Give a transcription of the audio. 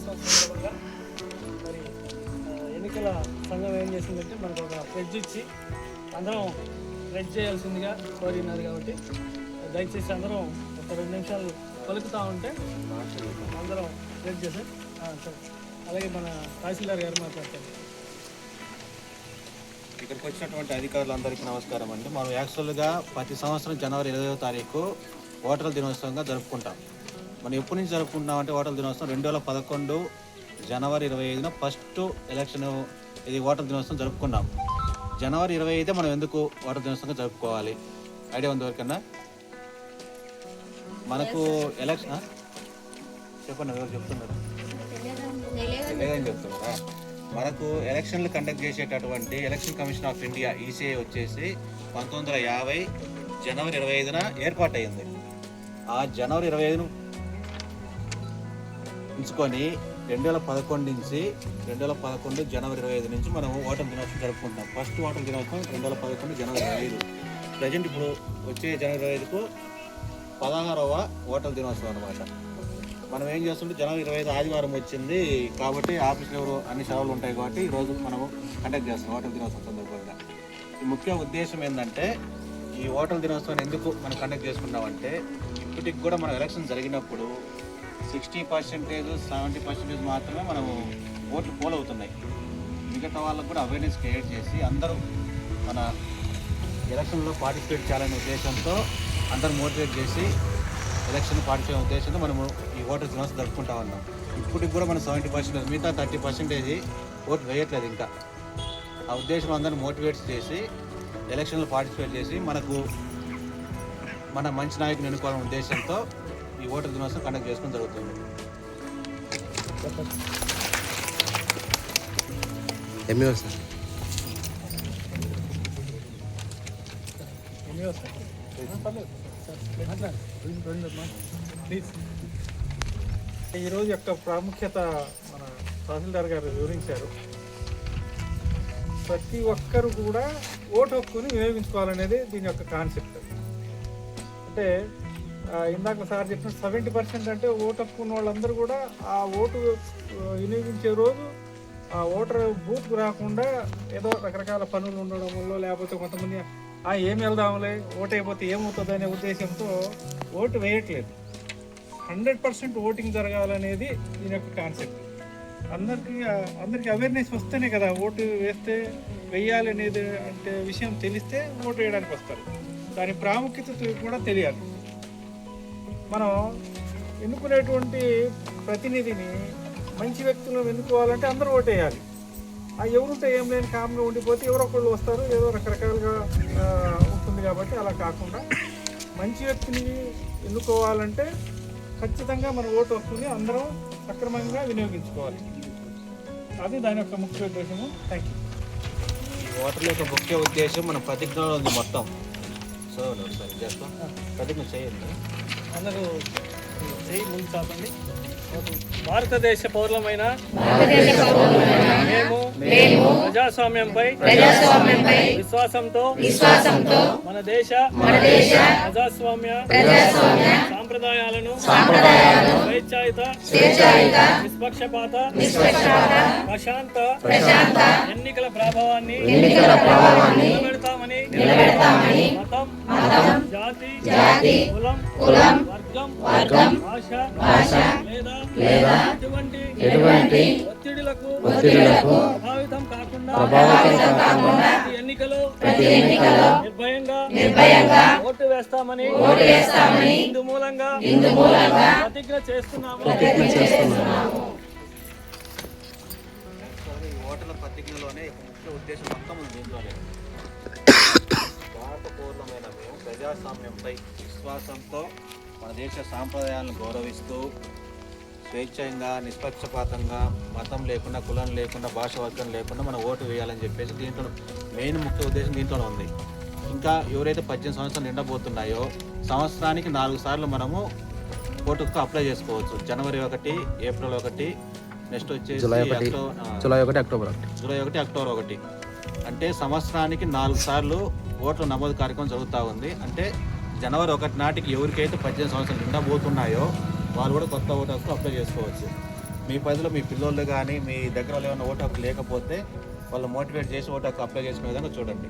దినోత్సవం సందర్భంగా మరి ఎన్నికల సంఘం ఏం చేసిందంటే మనకు ఒక ప్రెడ్జ్ ఇచ్చి అందరం ప్రెడ్జ్ చేయాల్సిందిగా కోరినారు. కాబట్టి దయచేసి అందరం ఒక 2 నిమిషాలు పలుకుతూ ఉంటే అందరం ప్రెడ్జ్ చేసాం. సరే, అలాగే మన తహసీల్దార్ గారు మాట్లాడతారు. ఇక్కడికి వచ్చినటువంటి అధికారులందరికీ నమస్కారం అండి. మనం యాక్చువల్గా ప్రతి సంవత్సరం జనవరి 20వ తారీఖు ఓటర్ల దినోత్సవంగా జరుపుకుంటాం. మనం ఎప్పటి నుంచి జరుపుకుంటాం అంటే ఓటర్ల దినోత్సవం 2011 జనవరి 25న ఫస్ట్ ఎలక్షన్ ఇది ఓటర్ల దినోత్సవం జరుపుకున్నాం. జనవరి 25 మనం ఎందుకు ఓటర్ల దినోత్సవంగా జరుపుకోవాలి ఐడియా ఉంది ఎవరికన్నా? మనకు ఎలక్షన్ చెప్పండి, ఎవరు చెప్తున్నారు? తెలియదని చెప్తున్నారా? మనకు ఎలక్షన్లు కండక్ట్ చేసేటటువంటి election commission of India ECI వచ్చేసి 1950 జనవరి 25న ఏర్పాటైంది. ఆ జనవరి 25ను ఉంచుకొని 2011 నుంచి 2011 జనవరి 25 నుంచి మనం ఓటర్ దినోత్సవం జరుపుకుంటాం. ఫస్ట్ ఓటర్ దినోత్సవం 2011 జనవరి 25. ప్రజెంట్ ఇప్పుడు వచ్చే జనవరి 25కు 16వ ఓటర్ దినోత్సవం అనమాట. మనం ఏం చేస్తుంటే జనవరి 25 ఆదివారం వచ్చింది కాబట్టి ఆఫీస్లో అన్ని సెలవులు ఉంటాయి కాబట్టి ఈరోజు మనము కండక్ట్ చేస్తాం ఓటర్ దినోత్సవం సందర్భంగా. ఈ ముఖ్య ఉద్దేశం ఏంటంటే ఈ ఓటర్ దినోత్సవాన్ని ఎందుకు మనం కండక్ట్ చేసుకున్నామంటే ఇప్పటికి కూడా మన ఎలక్షన్ జరిగినప్పుడు 60%, 70% మాత్రమే మనము ఓట్లు పోల్ అవుతున్నాయి. మిగతా వాళ్ళకు కూడా అవేర్నెస్ క్రియేట్ చేసి అందరూ మన ఎలక్షన్లో పార్టిసిపేట్ చేయాలనే ఉద్దేశంతో అందరూ మోటివేట్ చేసి ఎలక్షన్ పార్టిసిపేట్ ఉద్దేశంతో మనము ఈ ఓటర్ దినోత్సవం జరుపుకుంటా ఉన్నాం. ఇప్పటికి కూడా మనం 70%, మిగతా 30% ఓటు వేయట్లేదు ఇంకా. ఆ ఉద్దేశంలో అందరూ మోటివేట్ చేసి ఎలక్షన్లో పార్టిసిపేట్ చేసి మనకు మన మంచి నాయకుని ఎన్నుకోవాలనే ఉద్దేశంతో ఈ ఓటర్ దినోత్సవం కండక్ట్ చేసుకుని జరుగుతుంది. ఈరోజు యొక్క ప్రాముఖ్యత మన తహసీల్దార్ గారు వివరించారు. ప్రతి ఒక్కరు కూడా ఓటు హక్కుని వినియోగించుకోవాలనేది దీని యొక్క కాన్సెప్ట్. అంటే ఇందాక సార్ చెప్పిన 70% అంటే ఓటు హక్కు ఉన్న వాళ్ళందరూ కూడా ఆ ఓటు వినియోగించే రోజు ఆ ఓటర్ బూత్కు రాకుండా ఏదో రకరకాల పనులు ఉండడం వల్ల లేకపోతే కొంతమంది ఏం వెళ్దాంలే ఓటు అయిపోతే ఏమవుతుంది అనే ఉద్దేశంతో ఓటు వేయట్లేదు. 100% ఓటింగ్ జరగాలనేది దీని యొక్క కాన్సెప్ట్. అందరికీ అవేర్నెస్ వస్తేనే కదా ఓటు వేస్తే వేయాలి అనేది అంటే విషయం తెలిస్తే ఓటు వేయడానికి వస్తారు. దాని ప్రాముఖ్యత కూడా తెలియాలి. మనం ఎన్నుకునేటువంటి ప్రతినిధిని మంచి వ్యక్తులను ఎన్నుకోవాలంటే అందరూ ఓటు వేయాలి. ఎవరుంటే ఏం లేని కామ్గా ఉండిపోతే ఎవరో ఒకళ్ళు వస్తారు, ఏదో రకరకాలుగా ఉంటుంది. కాబట్టి అలా కాకుండా మంచి వ్యక్తిని ఎన్నుకోవాలంటే ఖచ్చితంగా మన ఓటు హక్కుని అందరం సక్రమంగా వినియోగించుకోవాలి. అది దాని యొక్క ముఖ్య ఉద్దేశము. Thank you. ఈ ఓటర్ల యొక్క ముఖ్య ఉద్దేశం మన ప్రతిజ్ఞలో ఉంది మొత్తం. సో ఒకసారి చేస్తాం, ప్రతిజ్ఞ చేయండి అందరూ. ముందు చాపండి. భారతదేశ పౌరులమైన మేము ప్రజాస్వామ్యంపై విశ్వాసంతో మన దేశ ప్రజాస్వామ్య సాంప్రదాయాలను స్వేచ్ఛాయుత నిష్పక్షపాత ప్రశాంత ఎన్నికల ప్రభావాన్ని నిలబెడతామని మతం, జాతి, కులం, వర్గం, భాష లేదా ఎటువంటి ఒత్తిడిలకు ప్రభావితం కాకుండా ప్రతి ఎన్నికలో నిర్భయంగా ఓటు వేస్తామని ఇందు మూలంగా ప్రతిజ్ఞ చేస్తున్నాము. ఓటర్ల ప్రతిజ్ఞలోనే ముఖ్య ఉద్దేశం మొత్తం ఉంది. దీంట్లోనే భారత పౌరులమైన మేము ప్రజాస్వామ్యంపై విశ్వాసంతో మన దేశ సాంప్రదాయాలను గౌరవిస్తూ స్వేచ్ఛంగా నిష్పక్షపాతంగా మతం లేకుండా, కులం లేకుండా, భాష వర్గం లేకుండా మనం ఓటు వేయాలని చెప్పేసి దీంట్లో మెయిన్ ముఖ్య ఉద్దేశం దీంట్లోనే ఉంది. ఇంకా ఎవరైతే 18 సంవత్సరాలు నిండబోతున్నాయో సంవత్సరానికి 4 సార్లు మనము ఓటుకు అప్లై చేసుకోవచ్చు. జనవరి 1, ఏప్రిల్ 1, నెక్స్ట్ వచ్చేసి జూలై 1, అక్టోబర్ 1. అంటే సంవత్సరానికి 4 సార్లు ఓట్ల నమోదు కార్యక్రమం జరుగుతూ ఉంది. అంటే జనవరి 1 నాటికి ఎవరికైతే 18 సంవత్సరాలు నిండబోతున్నాయో వాళ్ళు కూడా కొత్త ఓటు హక్కు అప్లై చేసుకోవచ్చు. మీ పరిధిలో మీ పిల్లోళ్ళు కానీ మీ దగ్గర వాళ్ళు ఏమైనా ఓటు హక్కు లేకపోతే వాళ్ళు మోటివేట్ చేసి ఓటు హక్కు అప్లై చేసుకునే విధంగా చూడండి.